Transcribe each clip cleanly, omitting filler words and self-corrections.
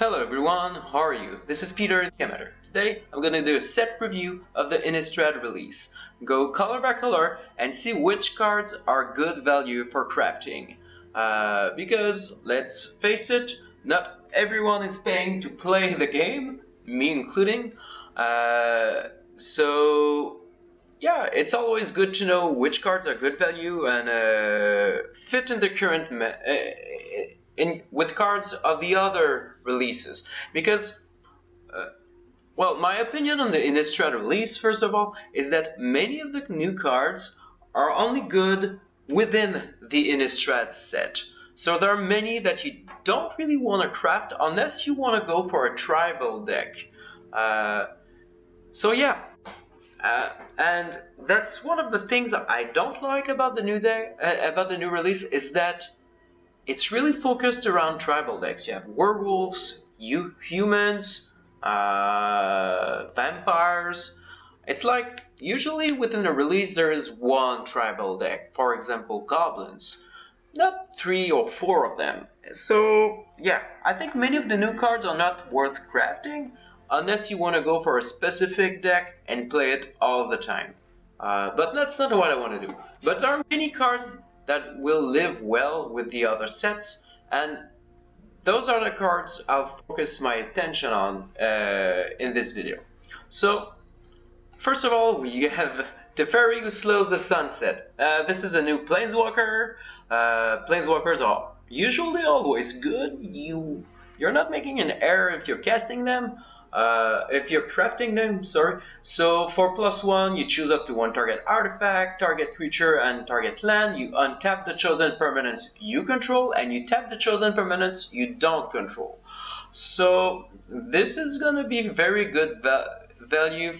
Hello everyone, how are you? This is Peter the Amateur. Today I'm going to do a set review of the Innistrad release. Go color by color and see which cards are good value for crafting. Because, let's face it, not everyone is paying to play the game, me including. So yeah, it's always good to know which cards are good value and fit in the current with cards of the other releases. Because, well, my opinion on the Innistrad release, first of all, is that many of the new cards are only good within the Innistrad set. So there are many that you don't really want to craft unless you want to go for a tribal deck. So yeah. And that's one of the things that I don't like about the new deck, about the new release, is that it's really focused around tribal decks. You have werewolves, humans, vampires. It's like usually within a release there is one tribal deck. For example, goblins, not 3 or 4 of them. So yeah, I think many of the new cards are not worth crafting unless you want to go for a specific deck and play it all the time. But that's not what I want to do. But there are many cards that will live well with the other sets, and those are the cards I'll focus my attention on in this video. So, first of all, we have the Fairy Who Slows the Sunset. This is a new Planeswalker. Planeswalkers are usually always good. You're not making an error if you're casting them. If you're crafting them, sorry. So for +1, you choose up to 1 target artifact, target creature, and target land. You untap the chosen permanents you control, and you tap the chosen permanents you don't control. So this is gonna be very good value.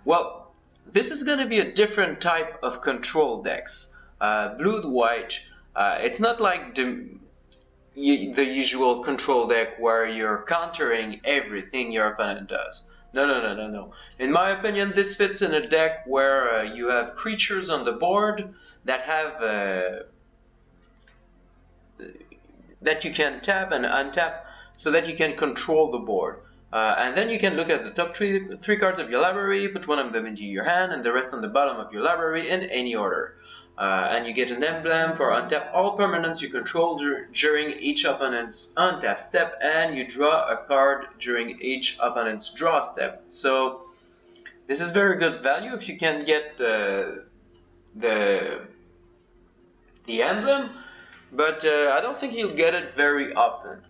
Well, this is gonna be a different type of control decks. Blue-white. It's not like the usual control deck where you're countering everything your opponent does. No. In my opinion, this fits in a deck where you have creatures on the board that have that you can tap and untap so that you can control the board. And then you can look at the top three cards of your library, put one of them into your hand, and the rest on the bottom of your library in any order. And you get an emblem for untap all permanents you control during each opponent's untap step, and you draw a card during each opponent's draw step. So this is very good value if you can get the emblem, but I don't think you'll get it very often.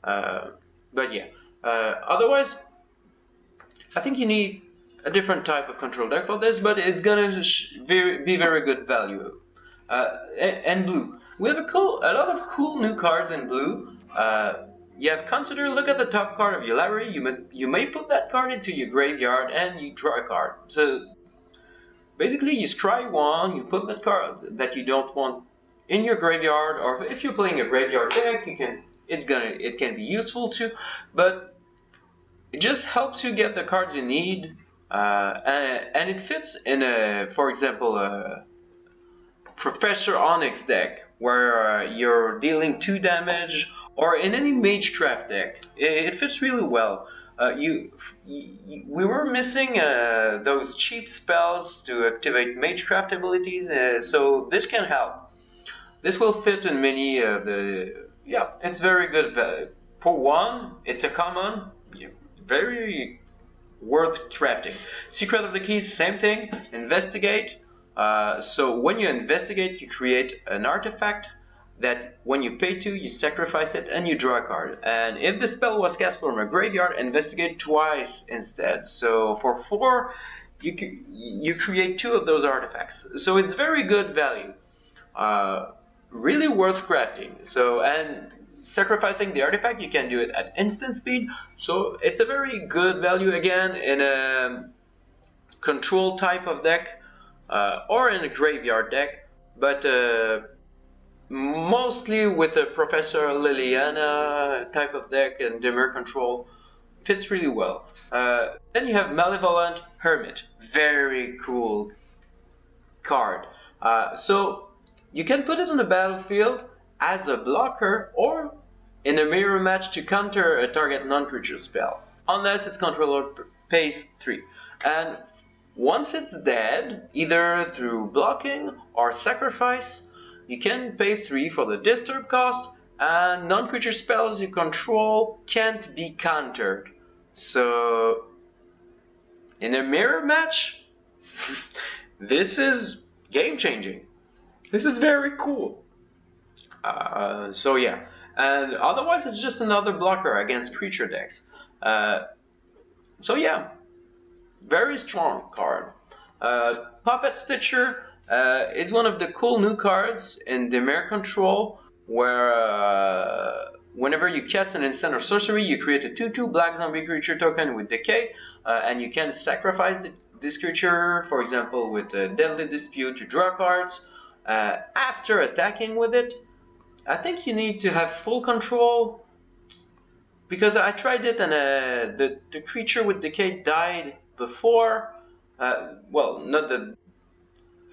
But yeah, otherwise, I think you need a different type of control deck for this, but it's gonna be very good value. And blue, we have a lot of cool new cards in blue. You have Consider. Look at the top card of your library. You may put that card into your graveyard and you draw a card. So basically, you scry one, you put that card that you don't want in your graveyard, or if you're playing a graveyard deck, it can be useful too. But it just helps you get the cards you need. And it fits in for example, Professor Onyx deck where you're dealing 2 damage, or in any Magecraft deck. It fits really well. We were missing those cheap spells to activate Magecraft abilities, so this can help. This will fit in many of the. Yeah, it's very good. For one, it's a common, very worth crafting. Secret of the Keys, same thing. Investigate. So when you investigate, you create an artifact that when you pay 2, you sacrifice it and you draw a card. And if the spell was cast from a graveyard, investigate twice instead. So for 4, you create 2 of those artifacts. So it's very good value. Really worth crafting. So, and sacrificing the artifact, you can do it at instant speed. So it's a very good value again in a control type of deck. Or in a graveyard deck, but mostly with a Professor Liliana type of deck and Dimmer control, fits really well. Then you have Malevolent Hermit, very cool card. So you can put it on the battlefield as a blocker, or in a mirror match to counter a target non-creature spell, unless its controller pays 3. And once it's dead, either through blocking or sacrifice, you can pay 3 for the disturb cost, and non-creature spells you control can't be countered. So, in a mirror match, this is game-changing. This is very cool. So yeah, and otherwise it's just another blocker against creature decks. So yeah, very strong card. Puppet Stitcher is one of the cool new cards in the Mere Control, where whenever you cast an instant or sorcery, you create a 2/2 black zombie creature token with Decay, and you can sacrifice this creature, for example, with a Deadly Dispute to draw cards. After attacking with it, I think you need to have full control, because I tried it and the creature with Decay died before. Well, not the.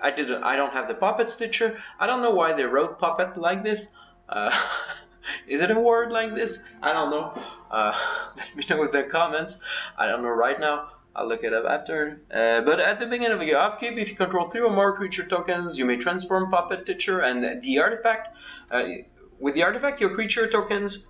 I don't have the Puppet Stitcher. I don't know why they wrote puppet like this. Is it a word like this? I don't know. Let me know in the comments. I don't know right now. I'll look it up after. But at the beginning of your upkeep, if you control 3 or more creature tokens, you may transform Puppet Stitcher and the artifact. With the artifact, your creature tokens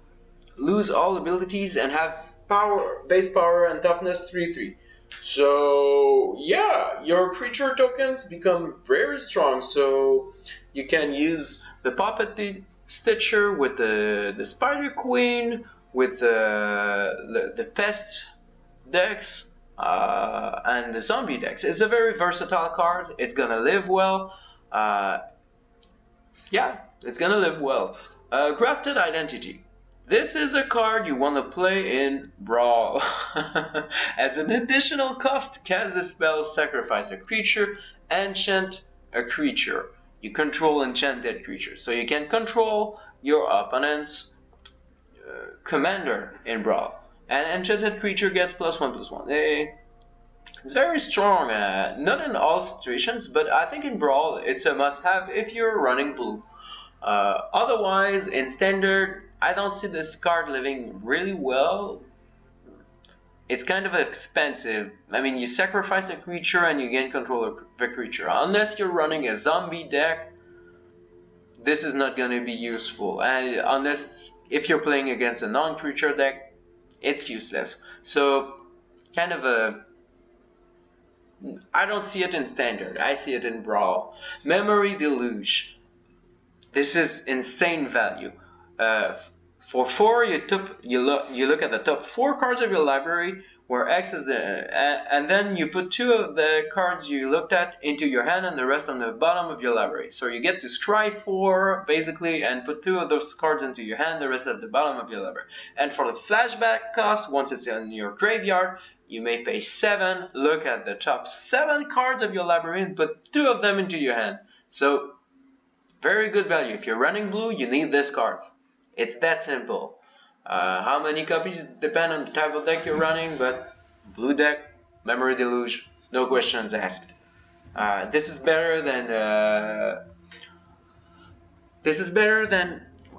lose all abilities and have power, base power and toughness 3/3. So yeah, your creature tokens become very strong. So you can use the Puppet Stitcher with the Spider Queen, with the Pest decks, and the Zombie decks. It's a very versatile card. It's gonna live well. Yeah, it's gonna live well. Grafted Identity. This is a card you want to play in Brawl. As an additional cost, cast the spell, sacrifice a creature, enchant a creature. You control enchanted creatures, so you can control your opponent's commander in Brawl. An enchanted creature gets +1/+1. It's very strong, not in all situations, but I think in Brawl it's a must-have if you're running blue. Otherwise, in Standard, I don't see this card living really well. It's kind of expensive. I mean, you sacrifice a creature and you gain control of the creature. Unless you're running a zombie deck, this is not going to be useful. And unless if you're playing against a non-creature deck, it's useless. So, kind of a... I don't see it in Standard. I see it in Brawl. Memory Deluge. This is insane value. For 4, you look at the top 4 cards of your library, where X is and then you put 2 of the cards you looked at into your hand and the rest on the bottom of your library. So you get to scry 4 basically and put 2 of those cards into your hand, the rest at the bottom of your library. And for the flashback cost, once it's in your graveyard, you may pay 7. Look at the top 7 cards of your library and put 2 of them into your hand. So very good value. If you're running blue, you need these cards. It's that simple. How many copies depend on the type of deck you're running, but blue deck, Memory Deluge, no questions asked. This is better than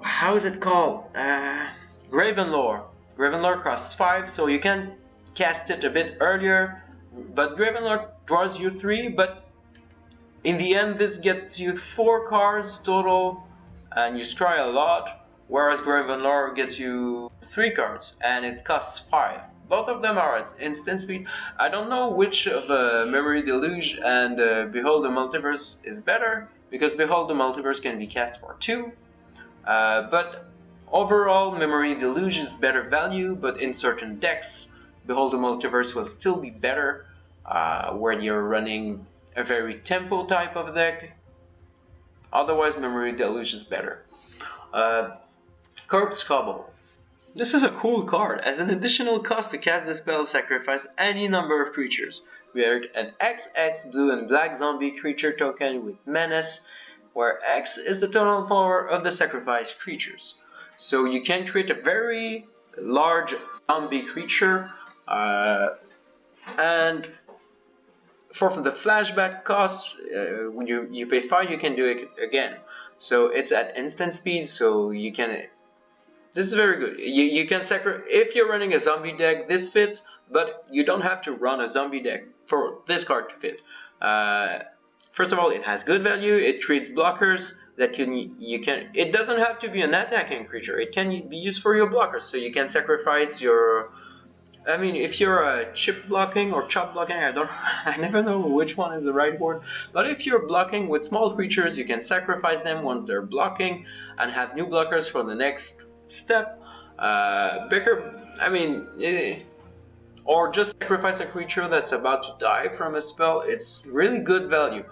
how is it called? Gravenlore. Gravenlore costs 5, so you can cast it a bit earlier, but Gravenlore draws you 3, but in the end, this gets you 4 cards total, and you scry a lot, whereas Gravenlore gets you 3 cards, and it costs 5. Both of them are at instant speed. I don't know which of Memory Deluge and Behold the Multiverse is better, because Behold the Multiverse can be cast for 2, but overall, Memory Deluge is better value, but in certain decks, Behold the Multiverse will still be better, when you're running a very tempo type of deck. Otherwise, Memory Deluge is better. Corpse Cobble. This is a cool card. As an additional cost to cast the spell, sacrifice any number of creatures. Create an XX blue and black zombie creature token with Menace, where X is the total power of the sacrificed creatures. So you can create a very large zombie creature, and for the flashback cost, when you pay 5, you can do it again. So it's at instant speed, so you can This is very good. You can sacrifice if you're running a zombie deck. This fits, but you don't have to run a zombie deck for this card to fit. First of all, it has good value. It treats blockers that you can. It doesn't have to be an attacking creature. It can be used for your blockers. So you can sacrifice your. I mean, if you're chip blocking or chop blocking, I never know which one is the right word. But if you're blocking with small creatures, you can sacrifice them once they're blocking and have new blockers for the next step. Bigger, I mean, or just sacrifice a creature that's about to die from a spell. It's really good value.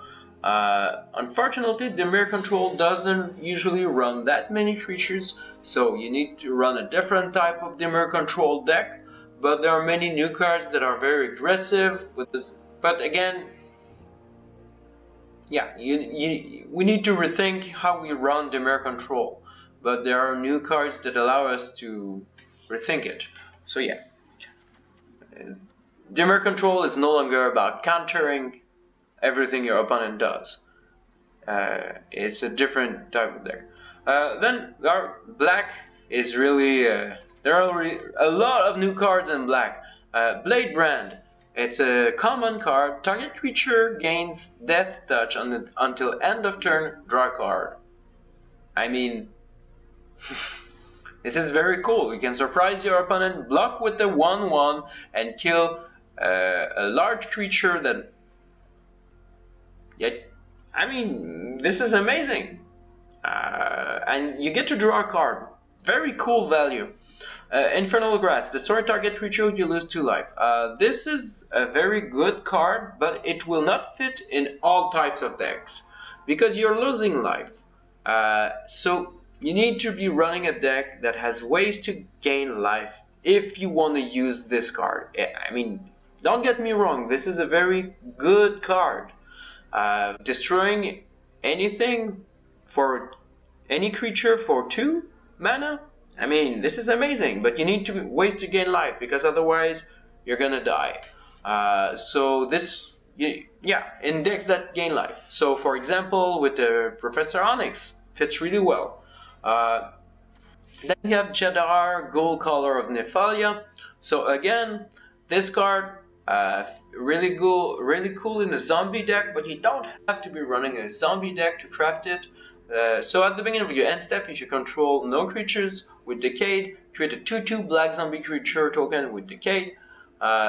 Unfortunately, the mirror control doesn't usually run that many creatures, so you need to run a different type of mirror control deck. But there are many new cards that are very aggressive with this. But again, yeah, we need to rethink how we run mirror control. But there are new cards that allow us to rethink it. So yeah, mirror control is no longer about countering everything your opponent does. It's a different type of deck. Then our black is really. There are a lot of new cards in black. Blade Brand. It's a common card. Target creature gains Death Touch until end of turn. Draw a card. I mean, this is very cool. You can surprise your opponent, block with the 1/1, and kill a large creature that. Yet, I mean, this is amazing. And you get to draw a card. Very cool value. Infernal Grasp. Destroy target creature, you lose 2 life. This is a very good card, but it will not fit in all types of decks because you're losing life. So you need to be running a deck that has ways to gain life if you want to use this card. I mean, don't get me wrong, this is a very good card. Destroying anything for any creature for 2 mana. I mean, this is amazing, but you need to ways to gain life because otherwise you're gonna die. So this, yeah, in decks that gain life. So for example, with the Professor Onyx, fits really well. Then you have Jadar, Gold Color of Nephalia. So again, this card really cool in a zombie deck, but you don't have to be running a zombie deck to craft it. So at the beginning of your end step, if you control no creatures with Decade, create a 2/2 black zombie creature token with Decade.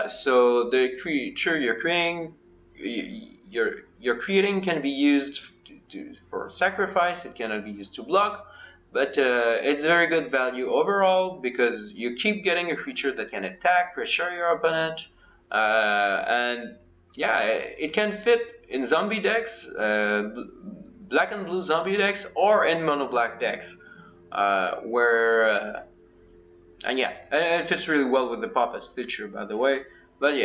So the creature you're creating can be used for sacrifice. It cannot be used to block, but it's very good value overall because you keep getting a creature that can attack, pressure your opponent, and yeah, it can fit in zombie decks. Black and blue zombie decks or in mono black decks and yeah, it fits really well with the Puppet Stitcher, by the way. But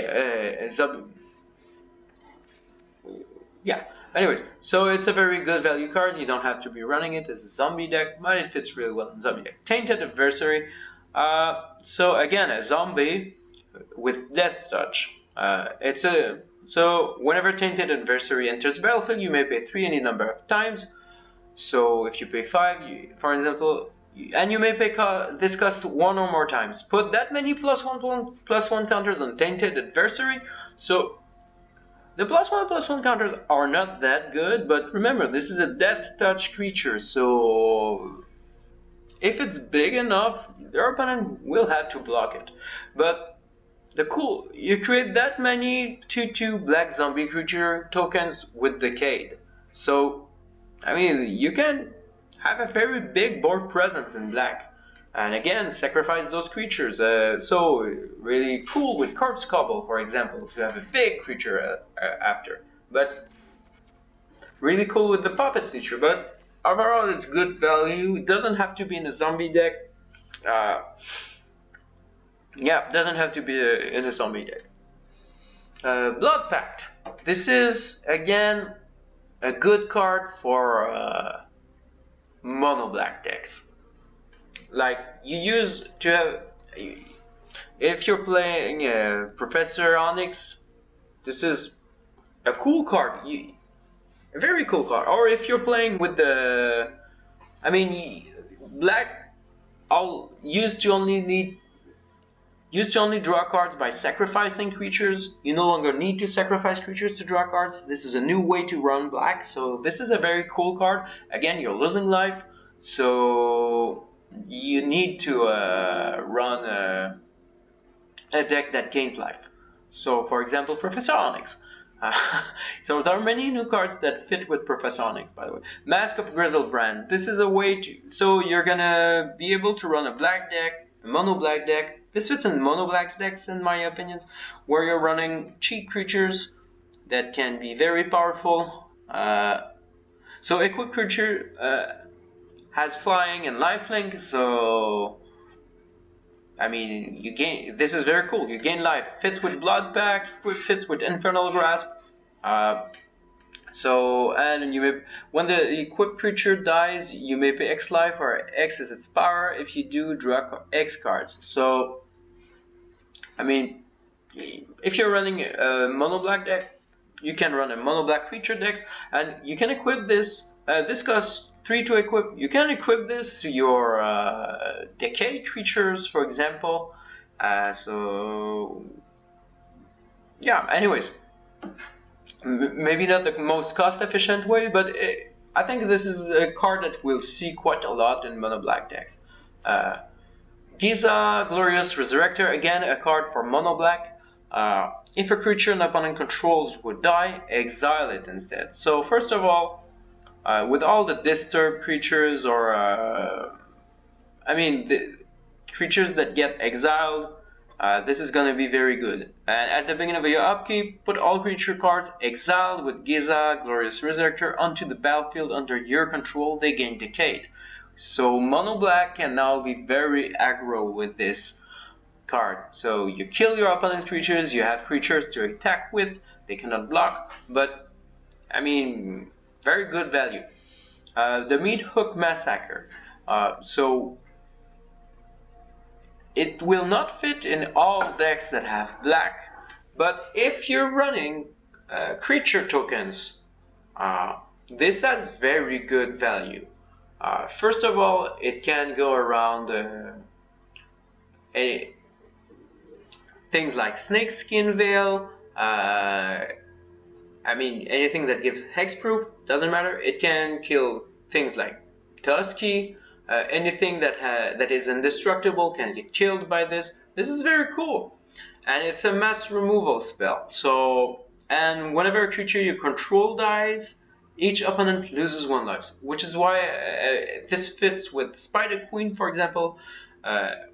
yeah, anyways, so it's a very good value card. You don't have to be running it as a zombie deck, but it fits really well in zombie deck. Tainted Adversary. So again, a zombie with Death Touch. So whenever Tainted Adversary enters the battlefield, you may pay 3 any number of times. So if you pay 5, for example, and you may pay this cost 1 or more times. Put that many +1/+1 counters on Tainted Adversary. So the +1/+1 counters are not that good, but remember, this is a Death Touch creature, so if it's big enough, their opponent will have to block it. But you create that many 2/2 black zombie creature tokens with Decade. So, I mean, you can have a very big board presence in black. And again, sacrifice those creatures. So, really cool with Corpse Cobble, for example, to have a big creature after. But, really cool with the Puppet Stitcher. But, overall, it's good value. It doesn't have to be in a zombie deck. Yeah, doesn't have to be in a zombie deck. Blood Pact. This is, again, a good card for mono black decks. Like, you use to have... If you're playing Professor Onyx, this is a cool card. A very cool card. Or if you're playing with the... I mean, black used to only draw cards by sacrificing creatures. You no longer need to sacrifice creatures to draw cards. This is a new way to run black, so this is a very cool card. Again, you're losing life, so you need to run a deck that gains life. So, for example, Professor Onyx. So there are many new cards that fit with Professor Onyx, by the way. Mask of Grizzlebrand. This is a way to... So you're gonna be able to run a black deck, a mono black deck. This fits in mono black decks, in my opinion, where you're running cheap creatures that can be very powerful. So equipped creature has flying and lifelink, so... I mean, you gain. This is very cool. You gain life. Fits with Blood Pact. Fits with Infernal Grasp. And you may, when the equipped creature dies, you may pay X life, or X is its power. If you do, draw X cards. So, I mean, if you're running a mono black deck, you can run a mono black creature deck, and you can equip this. This costs 3 to equip. You can equip this to your decay creatures, for example. So, yeah, anyways. Maybe not the most cost-efficient way, but I think this is a card that we'll see quite a lot in mono black decks. Giza, Glorious Resurrector, again a card for mono black. If a creature an opponent controls would die, exile it instead. So first of all, with all the disturbed creatures, the creatures that get exiled, this is going to be very good. And at the beginning of your upkeep, put all creature cards exiled with Giza, Glorious Resurrector onto the battlefield under your control. They gain Decayed. So mono black can now be very aggro with this card. So you kill your opponent's creatures, you have creatures to attack with, they cannot block, but I mean, very good value. The Meat Hook Massacre. So it will not fit in all decks that have black, but if you're running creature tokens, this has very good value. First of all, it can go around things like Snakeskin Veil, anything that gives hexproof, doesn't matter. It can kill things like Tusky, anything that is indestructible can get killed by this. This is very cool, and it's a mass removal spell. So, and whenever a creature you control dies, each opponent loses 1 life, which is why this fits with Spider Queen, for example,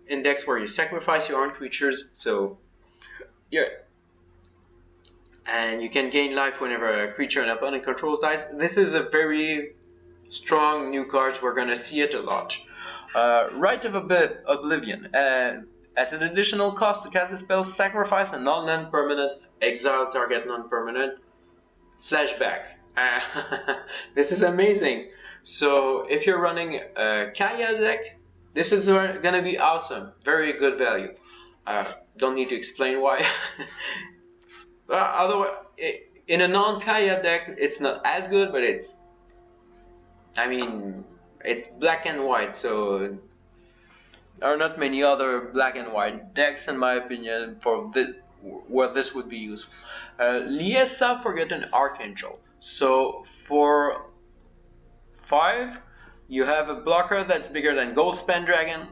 in decks where you sacrifice your own creatures. So, yeah. And you can gain life whenever a creature an opponent controls dies. This is a very strong new card. We're going to see it a lot. Rite of Oblivion. As an additional cost to cast the spell, sacrifice a non-permanent, exile target non-permanent, flashback. This is amazing. So if you're running a Kaya deck, this is going to be awesome. Very good value. Don't need to explain why. Otherwise, in a non-Kaya deck, it's not as good, but it's black and white, so there are not many other black and white decks, in my opinion, for this, where this would be useful. Liesa, Forgotten Archangel. So for 5, you have a blocker that's bigger than Goldspan Dragon,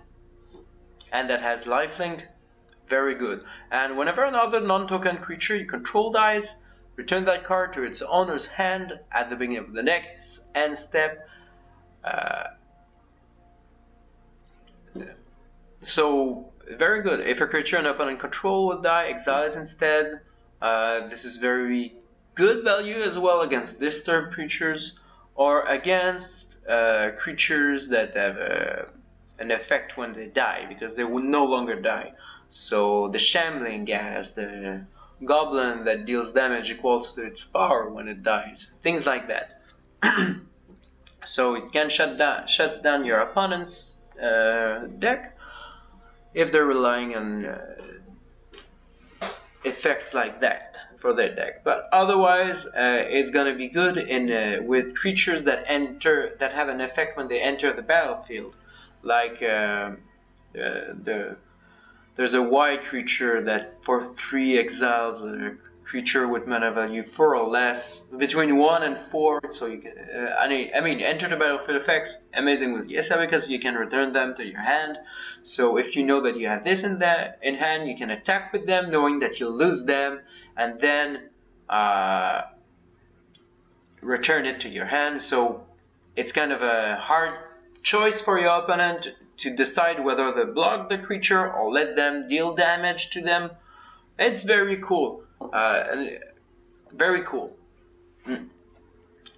and that has lifelink. Very good. And whenever another non-token creature you control dies, return that card to its owner's hand at the beginning of the next end step. So, very good. If a creature an opponent control would die, exile it instead. This is very good value as well against disturbed creatures, or against creatures that have an effect when they die, because they will no longer die. So the Shambling Gas, the Goblin that deals damage equals to its power when it dies, things like that. So it can shut down your opponent's deck if they're relying on effects like that for their deck. But otherwise, it's gonna be good in with creatures that have an effect when they enter the battlefield, like there's a white creature that for 3 exiles a creature with mana value 4 or less, between 1 and 4, so you can, I mean, enter the battlefield effects, amazing with Yesa because you can return them to your hand. So if you know that you have this in hand, you can attack with them knowing that you'll lose them, and then return it to your hand. So it's kind of a hard choice for your opponent to decide whether to block the creature or let them deal damage to them. It's very cool. Very cool.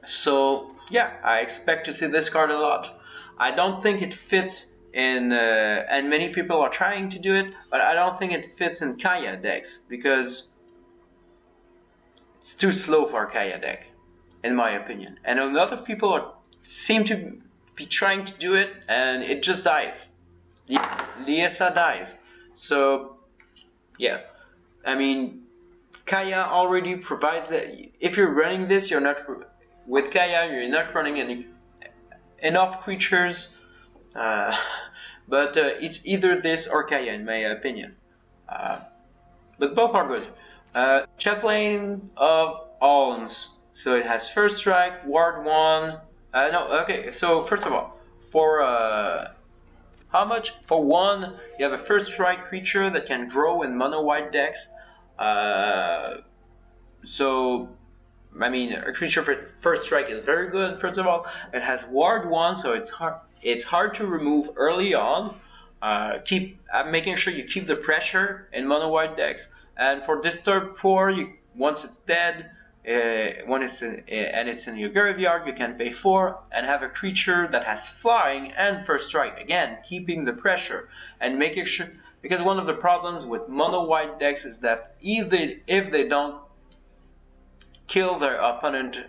So yeah, I expect to see this card a lot. I don't think it fits in, and many people are trying to do it, but I don't think it fits in Kaya decks because it's too slow for a Kaya deck, in my opinion. And a lot of people seem to be trying to do it, and it just dies. Liesa dies. So yeah, I mean, Kaya already provides that. If you're running this, you're not with Kaya. You're not running enough creatures, but it's either this or Kaya, in my opinion. But both are good. Chaplain of Alms. So it has first strike, ward 1. Okay. So first of all, for how much? For 1, you have a first strike creature that can grow in mono white decks. So, I mean, a creature for first strike is very good. First of all, it has ward 1, so it's hard to remove early on. Keep making sure you keep the pressure in mono white decks. And for disturb 4, once it's dead, when it's in your graveyard, you can pay 4 and have a creature that has flying and first strike. Again, keeping the pressure and making sure, because one of the problems with mono white decks is that if they don't kill their opponent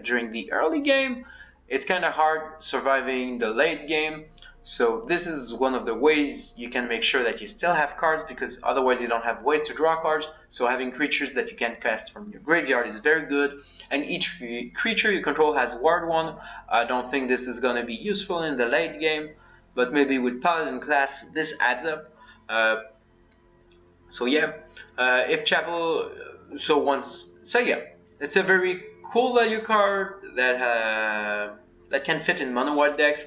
during the early game, it's kind of hard surviving the late game. So this is one of the ways you can make sure that you still have cards, because otherwise you don't have ways to draw cards. So having creatures that you can cast from your graveyard is very good. And each creature you control has ward 1. I don't think this is going to be useful in the late game, but maybe with Paladin class this adds up. So yeah, if Chapel, yeah, it's a very cool value card that can fit in mono white decks.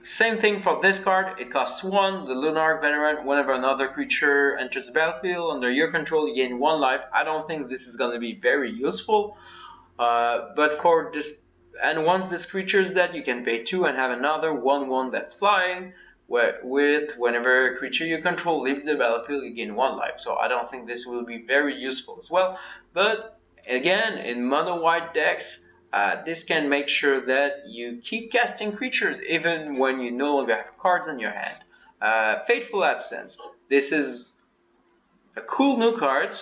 Same thing for this card, it costs 1, the Lunar Veteran. Whenever another creature enters the battlefield under your control, you gain 1 life. I don't think this is going to be very useful, but for this, and once this creature is dead, you can pay 2 and have another 1/1 that's flying, with whenever a creature you control leaves the battlefield, you gain 1 life. So I don't think this will be very useful as well, but again, in mono white decks, this can make sure that you keep casting creatures even when you no longer have cards in your hand. Fateful Absence. This is a cool new card,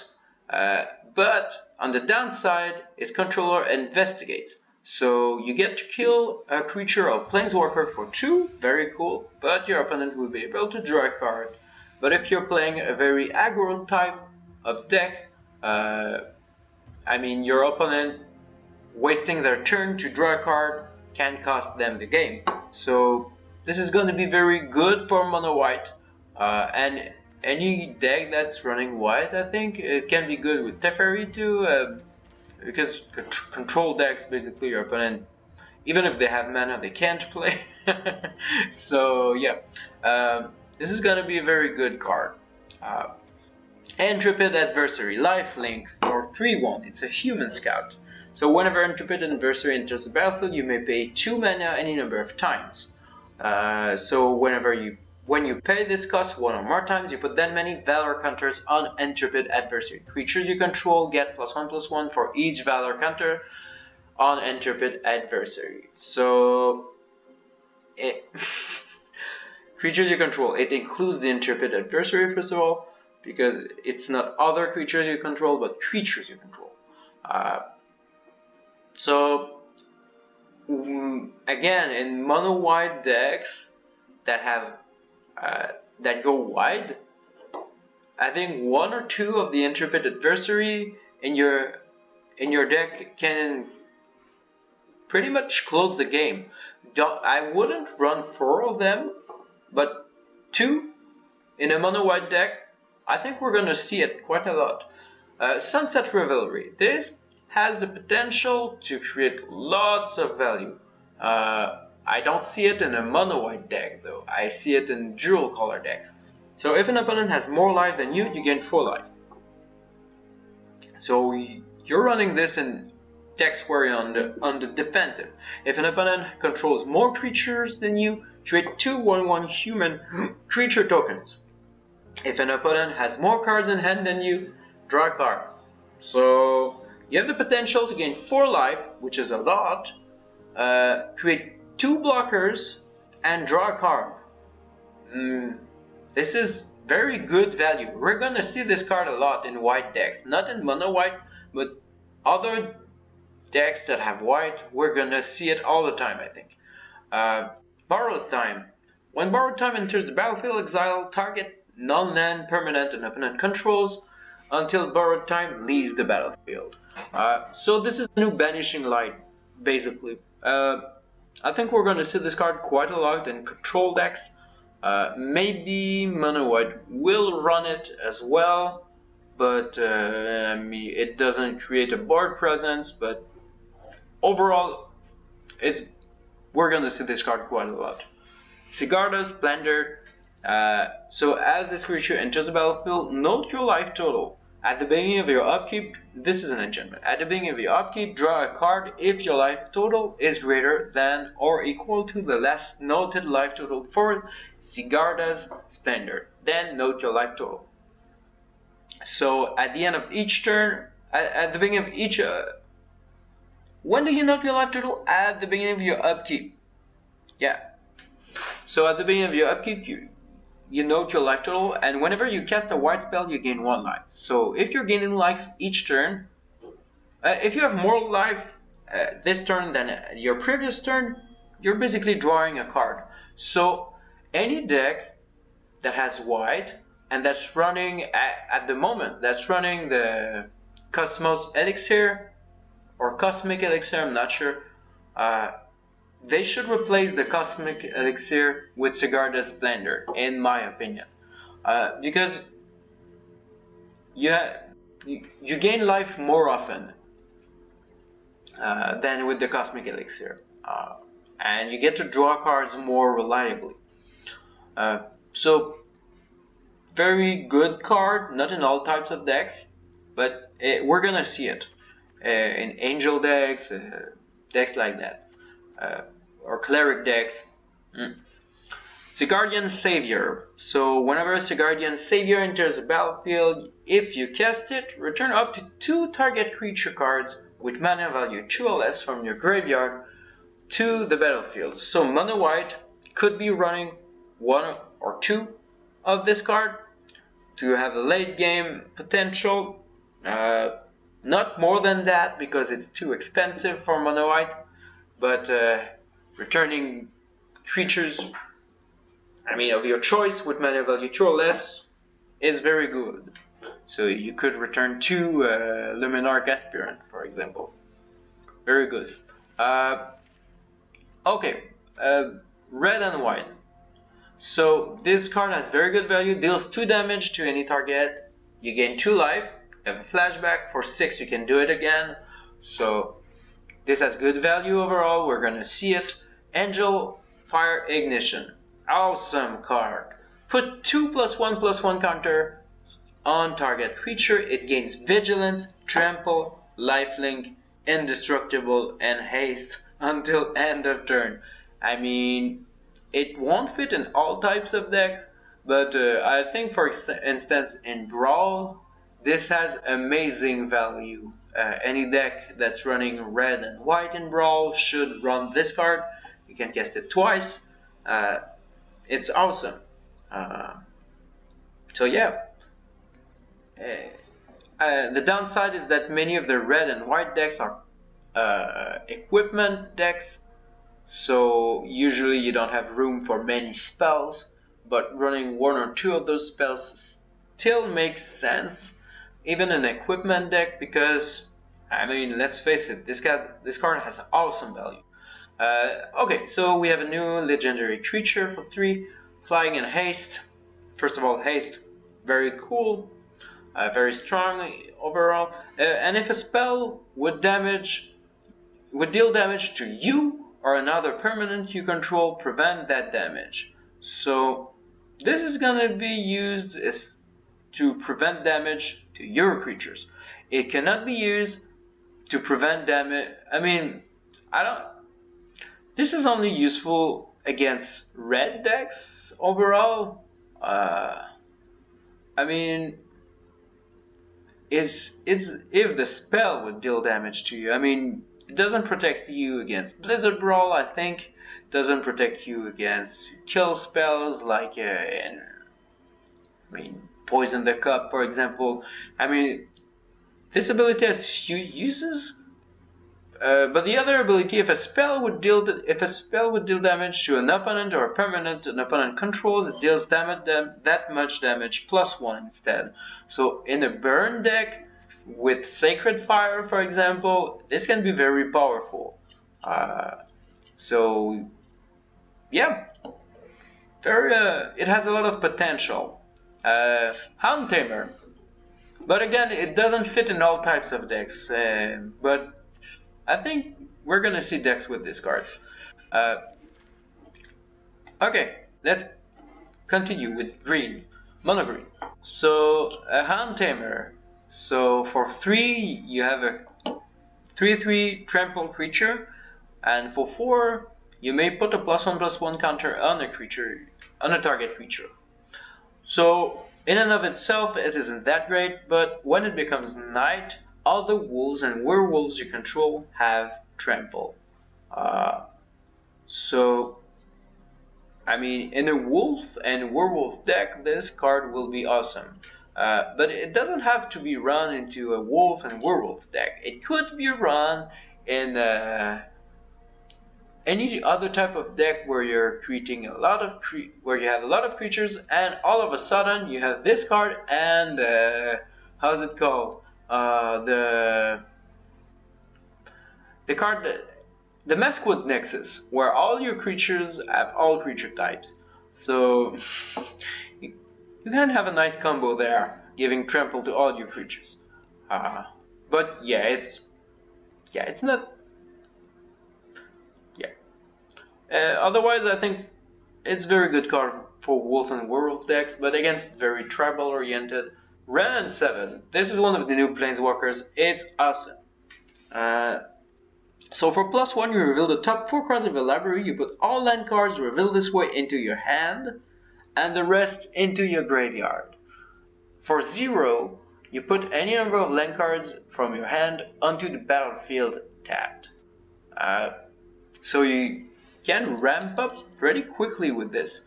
but on the downside, its controller investigates. So you get to kill a creature of Planeswalker for 2, very cool, but your opponent will be able to draw a card. But if you're playing a very aggro type of deck, I mean, your opponent wasting their turn to draw a card can cost them the game. So this is going to be very good for mono white, and any deck that's running white, I think it can be good with Teferi too, because control decks, basically your opponent, even if they have mana, they can't play. So yeah, this is going to be a very good card. Intrepid Adversary, lifelink for 3/1. It's a human scout. So whenever Intrepid Adversary enters the battlefield, you may pay 2 mana any number of times. So when you pay this cost 1 or more times, you put that many Valor counters on Intrepid Adversary. Creatures you control get +1/+1 for each Valor counter on Intrepid Adversary. So creatures you control, it includes the Intrepid Adversary first of all, because it's not other creatures you control, but creatures you control. So again, in mono white decks that have that go wide, I think 1 or 2 of the Intrepid Adversary in your deck can pretty much close the game. I wouldn't run 4 of them, but 2 in a mono white deck, I think we're gonna see it quite a lot. Sunset Revelry. This has the potential to create lots of value. I don't see it in a mono white deck though. I see it in dual color decks. So if an opponent has more life than you gain 4 life. So you're running this in decks where you're on the defensive. If an opponent controls more creatures than you, create 2 1/1 human creature tokens. If an opponent has more cards in hand than you, draw a card. So you have the potential to gain 4 life, which is a lot, create 2 blockers, and draw a card. This is very good value. We're gonna see this card a lot in white decks, not in mono white, but other decks that have white, we're gonna see it all the time, I think. Borrowed Time. When Borrowed Time enters the battlefield, exile target non-land permanent an opponent controls until Borrowed Time leaves the battlefield. So this is a new Banishing Light, basically. I think we're gonna see this card quite a lot in control decks. Maybe mono white will run it as well, but I mean, it doesn't create a board presence. But overall, we're gonna see this card quite a lot. Sigarda's Splendor. So as this creature enters the battlefield, note your life total. At the beginning of your upkeep, this is an enchantment. At the beginning of your upkeep, draw a card if your life total is greater than or equal to the last noted life total for Sigarda's Splendor. Then note your life total. So at the end of each turn, at the beginning of each... when do you note your life total? At the beginning of your upkeep. Yeah. So at the beginning of your upkeep, you note your life total, and whenever you cast a white spell, you gain 1 life. So if you're gaining life each turn, if you have more life this turn than your previous turn, you're basically drawing a card. So any deck that has white and that's running at the moment, that's running the Cosmos Elixir or Cosmic Elixir, I'm not sure. They should replace the Cosmic Elixir with Sigarda's Splendor, in my opinion. Because you gain life more often than with the Cosmic Elixir. And you get to draw cards more reliably. So, very good card, not in all types of decks, but we're gonna see it in Angel decks, decks like that. Or cleric decks. Sigardian Savior. So whenever Sigardian Savior enters the battlefield, if you cast it, return up to 2 target creature cards with mana value 2 or less from your graveyard to the battlefield. So mono white could be running 1 or 2 of this card to have a late game potential. Not more than that because it's too expensive for mono white. But returning creatures, I mean, of your choice with mana value 2 or less is very good. So you could return 2 Luminarch Aspirant, for example. Very good. Okay, red and white. So this card has very good value, deals 2 damage to any target. You gain 2 life, you have a flashback, for 6 you can do it again. So this has good value overall, we're gonna see it. Angel Fire Ignition. Awesome card. Put 2 +1/+1 counter on target creature. It gains Vigilance, Trample, Lifelink, Indestructible, and Haste until end of turn. I mean, it won't fit in all types of decks, but I think for instance in Brawl, this has amazing value. Any deck that's running red and white in Brawl should run this card. You can cast it twice. It's awesome. So yeah. The downside is that many of the red and white decks are equipment decks. So usually you don't have room for many spells. But running 1 or 2 of those spells still makes sense. Even an equipment deck, because I mean, let's face it, this card has awesome value. Okay, so we have a new legendary creature for 3, flying and haste. First of all, haste, very cool, very strong overall. And if a spell would deal damage to you or another permanent you control, prevent that damage. So this is gonna be used to prevent damage to your creatures. It cannot be used to prevent damage. I mean, I don't. This is only useful against red decks overall. I mean, it's if the spell would deal damage to you. I mean, it doesn't protect you against Blizzard Brawl. I think it doesn't protect you against kill spells like Poison the Cup, for example. I mean, this ability has few uses. But the other ability, if a spell would deal damage to an opponent or a permanent an opponent controls, it deals that much damage +1 instead. So in a burn deck with Sacred Fire, for example, this can be very powerful. So yeah, it has a lot of potential. Hound Tamer, but again, it doesn't fit in all types of decks. But I think we're gonna see decks with this card. Okay, let's continue with green, mono green. So a Hound Tamer. So for 3 you have a 3/3 trample creature, and for 4 you may put a +1/+1 counter on a target creature. So in and of itself it isn't that great, but when it becomes night, all the wolves and werewolves you control have trample. So, I mean, in a wolf and werewolf deck, this card will be awesome. But it doesn't have to be run into a wolf and werewolf deck. It could be run in any other type of deck where you're creating where you have a lot of creatures, and all of a sudden you have this card and how's it called? The card the Maskwood Nexus, where all your creatures have all creature types. So you can have a nice combo there, giving trample to all your creatures. But yeah, it's not. Yeah. Otherwise, I think it's very good card for wolf and werewolf decks, but again, it's very tribal oriented. Ren and 7. This is one of the new planeswalkers. It's awesome. So for +1, you reveal the top 4 cards of your library. You put all land cards revealed this way into your hand, and the rest into your graveyard. For 0, you put any number of land cards from your hand onto the battlefield tapped. So you can ramp up pretty quickly with this.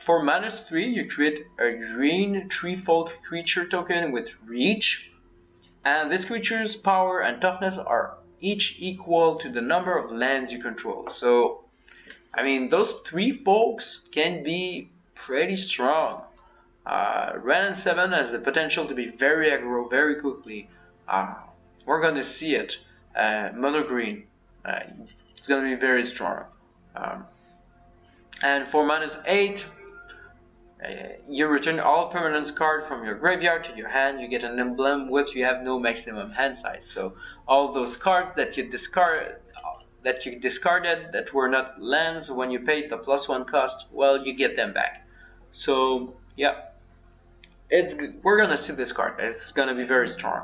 For -3, you create a green tree folk creature token with reach, and this creature's power and toughness are each equal to the number of lands you control. So, I mean, those 3 folks can be pretty strong. Ren and 7 has the potential to be very aggro very quickly. We're gonna see it. Mono green, it's gonna be very strong. And for -8, you return all permanent cards from your graveyard to your hand. You get an emblem with you have no maximum hand size. So all those cards that you discarded that were not lands when you paid the +1 cost, well, you get them back. So yeah, we're gonna see this card. It's gonna be very strong.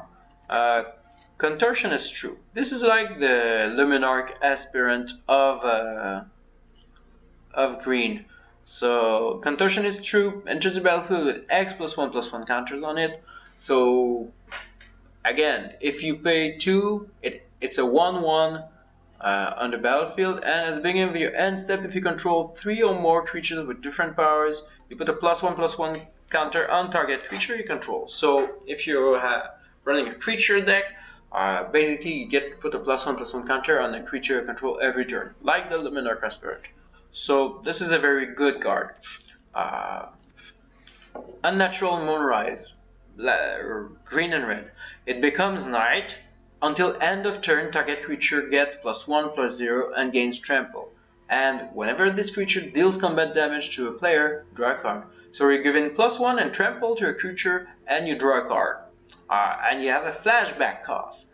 Contortion is true. This is like the Luminarch aspirant of green. So Contortion is true, enters the battlefield with X +1/+1 counters on it. So again, if you pay 2, it's a 1/1 on the battlefield, and at the beginning of your end step, if you control 3 or more creatures with different powers, you put a +1/+1 counter on target creature you control. So if you're running a creature deck, basically you get to put a +1/+1 counter on a creature you control every turn, like the Luminarch aspirant. So this is a very good card. Unnatural Moonrise, green and red. It becomes night, Until end of turn, target creature gets +1/+0 and gains trample. And whenever this creature deals combat damage to a player, draw a card. So you're giving +1 and trample to a creature, and you draw a card. And you have a flashback cost,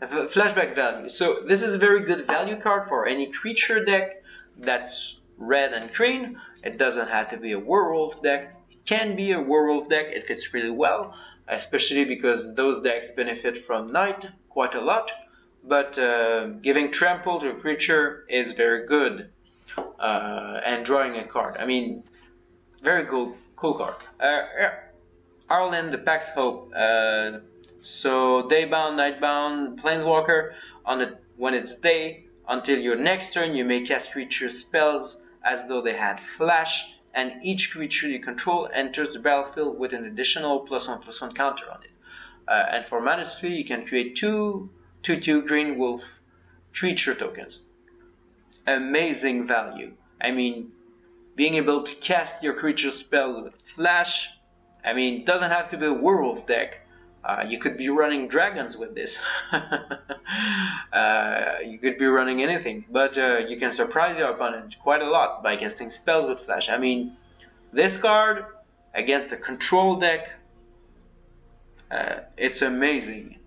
a flashback value. So this is a very good value card for any creature deck that's red and green. It doesn't have to be a werewolf deck. It can be a werewolf deck. It fits really well, especially because those decks benefit from Night quite a lot. But giving trample to a creature is very good. And drawing a card. I mean, very cool card. Arlen, the Pax Hope. So daybound, nightbound, planeswalker. When it's day, until your next turn, you may cast creature spells as though they had flash, and each creature you control enters the battlefield with an additional +1/+1 counter on it. And for -3, you can create 2/2 green wolf creature tokens. Amazing value. I mean, being able to cast your creature spells with flash. I mean, it doesn't have to be a werewolf deck. You could be running dragons with this. You could be running anything, but you can surprise your opponent quite a lot by casting spells with flash. I mean, this card against a control deck, it's amazing.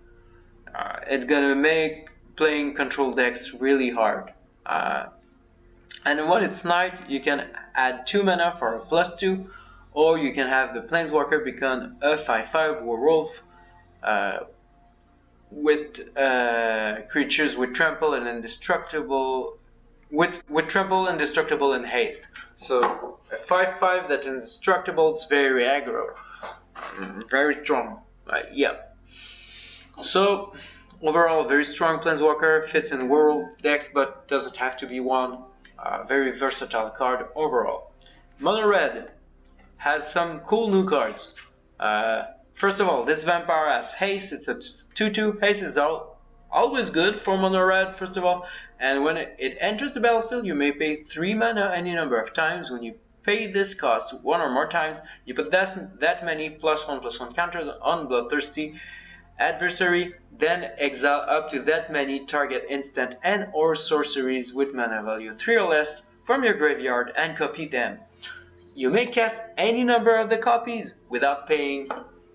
It's gonna make playing control decks really hard. And when it's night, you can add 2 mana for a +2, or you can have the planeswalker become a 5/5 werewolf with creatures with trample and indestructible, with trample, indestructible, and haste. So a 5/5 that's indestructible is very aggro, very strong. Yeah. So overall, very strong planeswalker, fits in werewolf decks, but doesn't have to be one. Very versatile card overall. Mono Red has some cool new cards. First of all, this vampire has haste. It's a 2/2. Haste is always good for Mono Red, first of all. And when it enters the battlefield, you may pay 3 mana any number of times. When you pay this cost 1 or more times, you put that many +1/+1 counters on Bloodthirsty adversary, then exile up to that many target instant and or sorceries with mana value 3 or less from your graveyard and copy them. You may cast any number of the copies without paying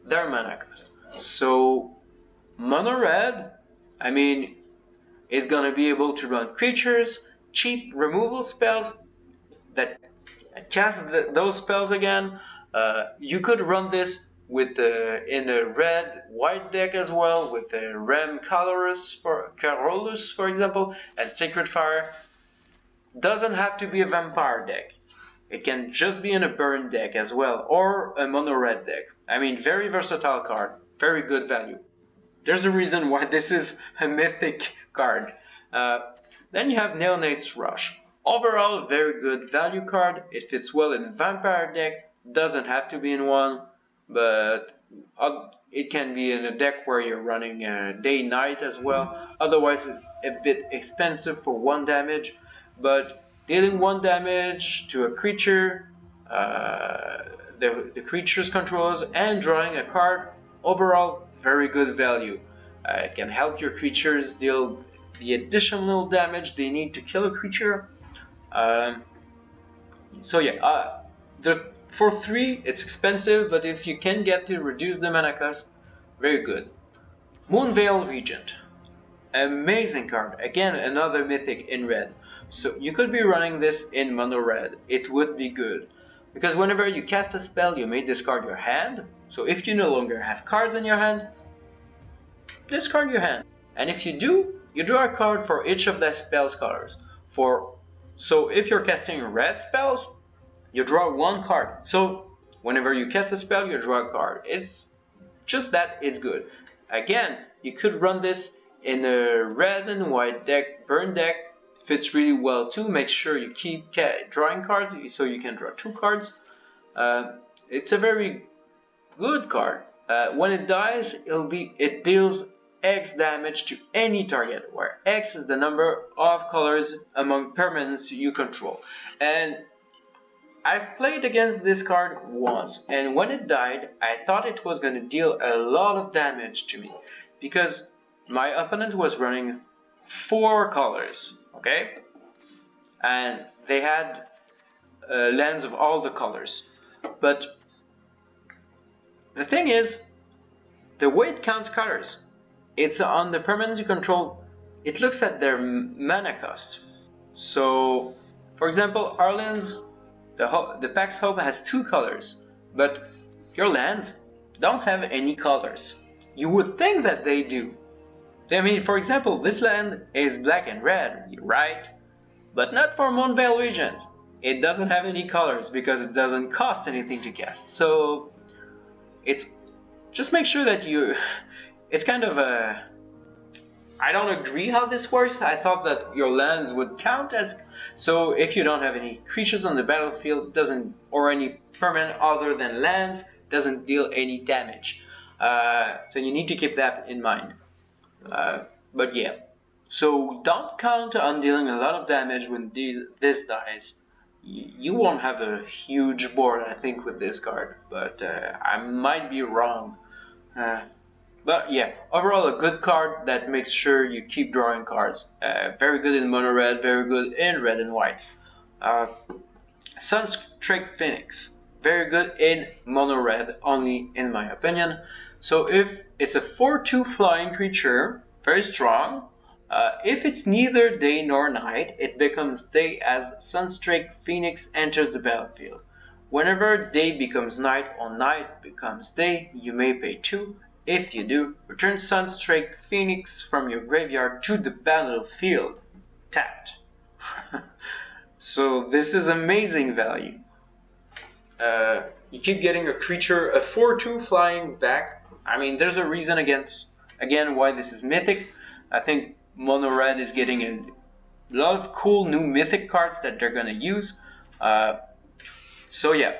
their mana cost. So Mono Red, I mean, is gonna be able to run creatures, cheap removal spells that cast those spells again. You could run this with in a red-white deck as well, with a Rem Carolus, for example, and Sacred Fire. Doesn't have to be a vampire deck. It can just be in a burn deck as well, or a mono red deck. I mean, very versatile card, very good value. There's a reason why this is a mythic card. Then you have Neonate's Rush. Overall, very good value card. It fits well in a vampire deck. Doesn't have to be in one, but it can be in a deck where you're running day-night as well. Otherwise, it's a bit expensive for 1 damage, but dealing 1 damage to a creature, the creature's controls, and drawing a card, overall, very good value. It can help your creatures deal the additional damage they need to kill a creature. So yeah, for 3 it's expensive, but if you can get to reduce the mana cost, very good. Moonveil Regent, amazing card. Again, another mythic in red. So you could be running this in mono red. It would be good, because whenever you cast a spell, you may discard your hand. So if you no longer have cards in your hand, discard your hand. And if you do, you draw a card for each of the spell's colors. So if you're casting red spells, you draw 1 card. So whenever you cast a spell, you draw a card. It's just that it's good. Again, you could run this in a red and white deck, burn deck. Fits really well too. Make sure you keep drawing cards so you can draw 2 cards. It's a very good card. When it dies, it deals X damage to any target, where X is the number of colors among permanents you control. And I've played against this card once, and when it died, I thought it was going to deal a lot of damage to me, because my opponent was running 4 colors, okay? And they had lands of all the colors. But the thing is, the way it counts colors, it's on the permanents you control, it looks at their mana cost. So, for example, our lands, the Pax Hope has 2 colors, but your lands don't have any colors. You would think that they do. I mean, for example, this land is black and red, right? But not for Moonveil regions. It doesn't have any colors because it doesn't cost anything to cast. So it's just make sure that it's kind of a, I don't agree how this works. I thought that your lands would count as, so if you don't have any creatures on the battlefield, doesn't, or any permanent other than lands, doesn't deal any damage. So you need to keep that in mind. But yeah, so don't count on dealing a lot of damage when this dies. You won't have a huge board, I think, with this card, but I might be wrong. But yeah, overall a good card that makes sure you keep drawing cards. Very good in mono red, very good in red and white. Sunstreak Phoenix, very good in mono red, only in my opinion. So if it's a 4/2 flying creature, very strong. If it's neither day nor night, it becomes day as Sunstreak Phoenix enters the battlefield. Whenever day becomes night or night becomes day, you may pay 2. If you do, return Sunstreak Phoenix from your graveyard to the battlefield, tapped. So this is amazing value. You keep getting a creature, a 4/2 flying back. I mean, there's a reason again why this is mythic. I think mono red is getting a lot of cool new mythic cards that they're gonna use. So yeah,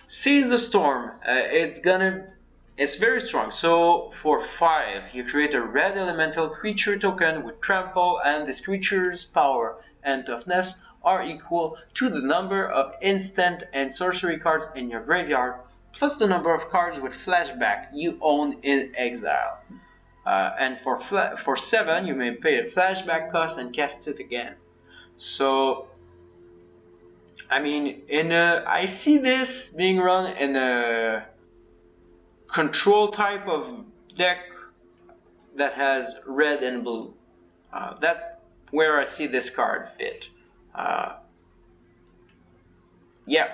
Seize the Storm. It's very strong. So for 5, you create a red elemental creature token with trample, and this creature's power and toughness are equal to the number of instant and sorcery cards in your graveyard, plus the number of cards with flashback you own in exile. And for 7, you may pay the flashback cost and cast it again. So, I mean, I see this being run in a control type of deck that has red and blue. That's where I see this card fit. Yeah,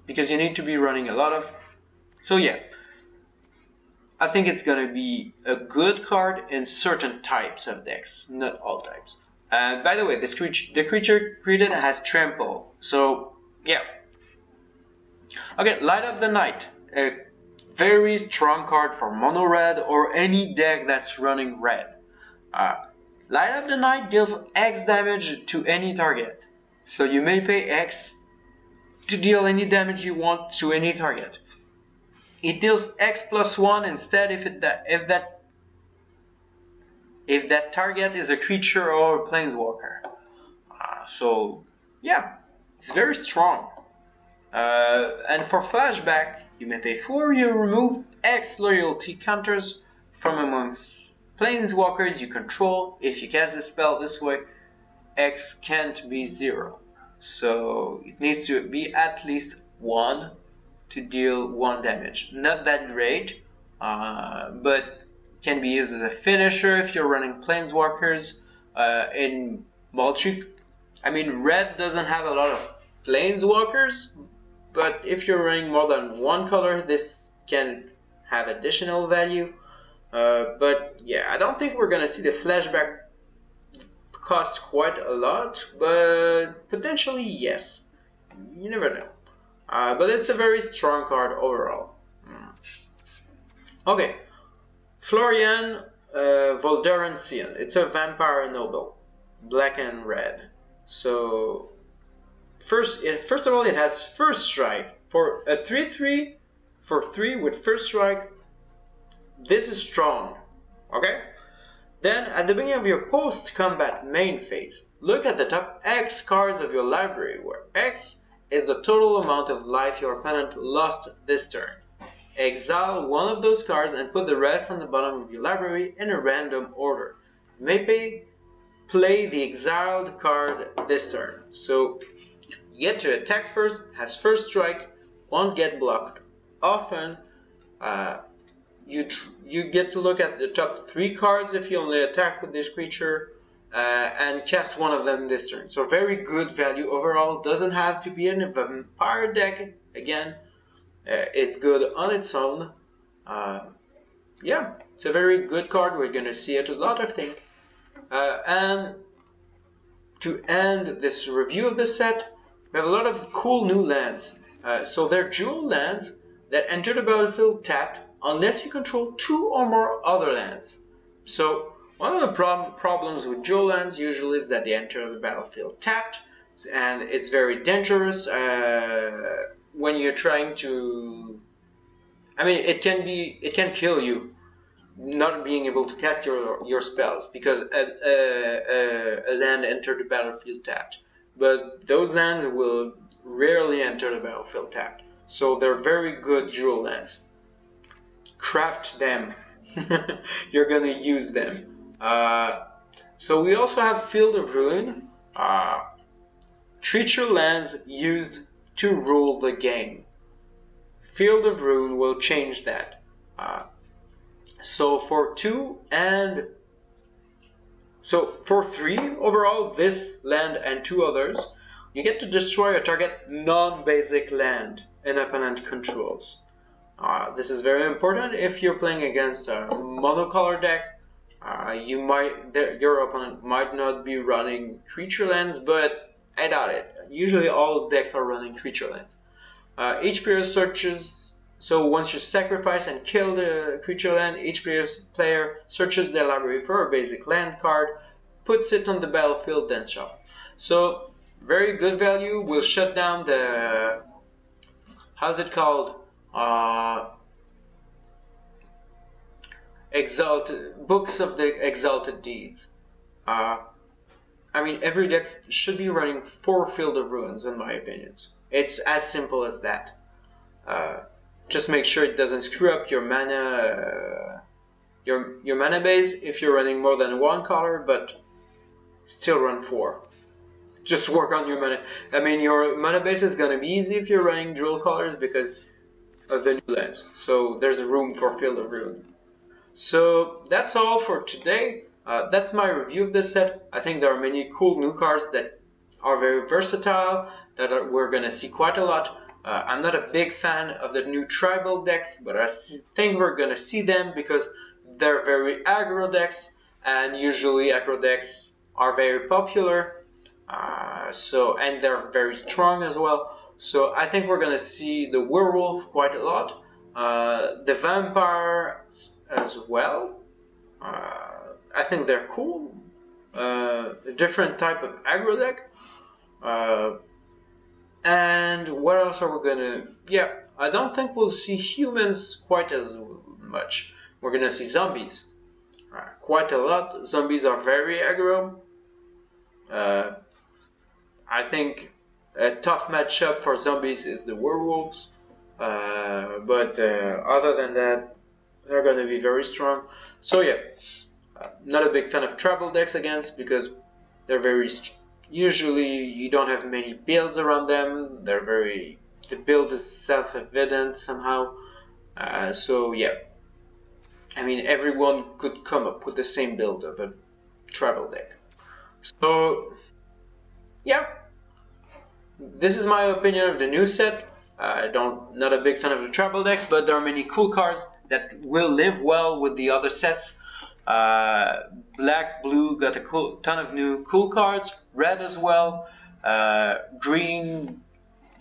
because you need to be running a lot of. So yeah, I think it's gonna be a good card in certain types of decks, not all types. By the way, the creature created has trample, so yeah. Okay, Light Up the Night, a very strong card for mono red or any deck that's running red. Light Up the Night deals X damage to any target, so you may pay X to deal any damage you want to any target. It deals X plus 1 instead if that target is a creature or a planeswalker. So yeah, it's very strong. And for flashback, you may pay 4. You remove X loyalty counters from amongst planeswalkers you control. If you cast the spell this way, X can't be 0. So it needs to be at least 1 to deal 1 damage. Not that great, but can be used as a finisher if you're running planeswalkers. In multi, I mean, red doesn't have a lot of planeswalkers, but if you're running more than 1 color, this can have additional value. But yeah, I don't think we're gonna see the flashback cost quite a lot, but potentially yes. You never know. But it's a very strong card overall. Okay, Florian Voldaren Sion. It's a vampire noble, black and red. So first of all, it has first strike for a 3/3 for 3 with first strike. This is strong. Okay. Then at the beginning of your post-combat main phase, look at the top X cards of your library, where X is the total amount of life your opponent lost this turn. exile one of those cards and put the rest on the bottom of your library in a random order. You may play the exiled card this turn. So you get to attack first, has first strike, won't get blocked. Often you get to look at the top 3 cards if you only attack with this creature, and cast one of them this turn. So very good value overall. Doesn't have to be in a vampire deck. Again, it's good on its own. Yeah, it's a very good card. We're gonna see it a lot, I think. And to end this review of the set, we have a lot of cool new lands. So they're dual lands that enter the battlefield tapped unless you control 2 or more other lands. So one of the problems with dual lands usually is that they enter the battlefield tapped, and it's very dangerous when you're trying to. I mean, it can kill you not being able to cast your spells because a land entered the battlefield tapped. But those lands will rarely enter the battlefield tapped, so they're very good dual lands. Craft them. You're gonna use them. So we also have Field of Ruin, creature lands used to rule the game. Field of Ruin will change that. So for 2 and so for 3 overall, this land and 2 others, you get to destroy a target non-basic land an opponent controls. This is very important if you're playing against a monocolor deck. Your opponent might not be running creature lands, but I doubt it. Usually all decks are running creature lands. Each player searches, so once you sacrifice and kill the creature land, each player searches their library for a basic land card, puts it on the battlefield, then shuffle. So very good value. Will shut down the, how's it called? Books of the Exalted Deeds. I mean, every deck should be running 4 Field of Ruins, in my opinion. It's as simple as that. Just make sure it doesn't screw up your mana, your mana base if you're running more than 1 color, but still run 4. Just work on your mana. I mean, your mana base is gonna be easy if you're running dual colors because of the new lands. So there's room for Field of Ruin. So that's all for today. That's my review of this set. I think there are many cool new cards that are very versatile, that we're going to see quite a lot. I'm not a big fan of the new tribal decks, but I think we're going to see them because they're very aggro decks, and usually aggro decks are very popular, and they're very strong as well. So I think we're going to see the werewolf quite a lot, the vampire as well. I think they're cool. A different type of aggro deck. And what else are we gonna? Yeah, I don't think we'll see humans quite as much. We're gonna see zombies quite a lot. Zombies are very aggro. I think a tough matchup for zombies is the werewolves. But other than that, they're going to be very strong. So yeah, not a big fan of tribal decks against because they're very usually you don't have many builds around them. The build is self-evident somehow. So yeah, I mean everyone could come up with the same build of a tribal deck. So yeah, this is my opinion of the new set. Not a big fan of the tribal decks, but there are many cool cards that will live well with the other sets. Black, blue got a ton of new cool cards. Red as well. Green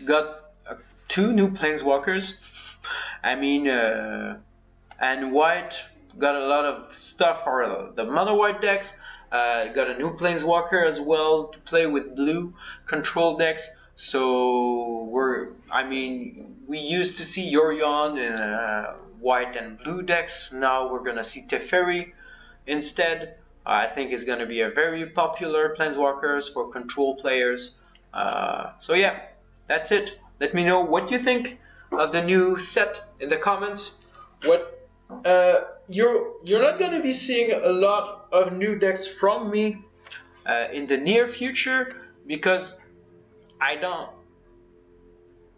got 2 new planeswalkers. I mean, and white got a lot of stuff for the mono white decks. Got a new planeswalker as well to play with blue control decks. So we used to see Yorion in white and blue decks. Now we're gonna see Teferi instead. I think it's gonna be a very popular planeswalkers for control players. So yeah, that's it. Let me know what you think of the new set in the comments. What you're not gonna be seeing a lot of new decks from me in the near future, because I don't,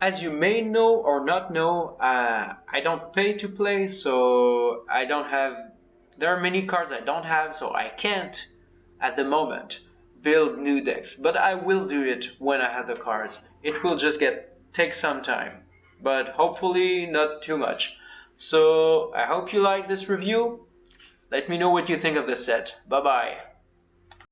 as you may know or not know, I don't pay to play, so I don't have, there are many cards I don't have, so I can't at the moment build new decks, but I will do it when I have the cards. It will just take some time, but hopefully not too much. So I hope you like this review. Let me know what you think of the set. Bye bye.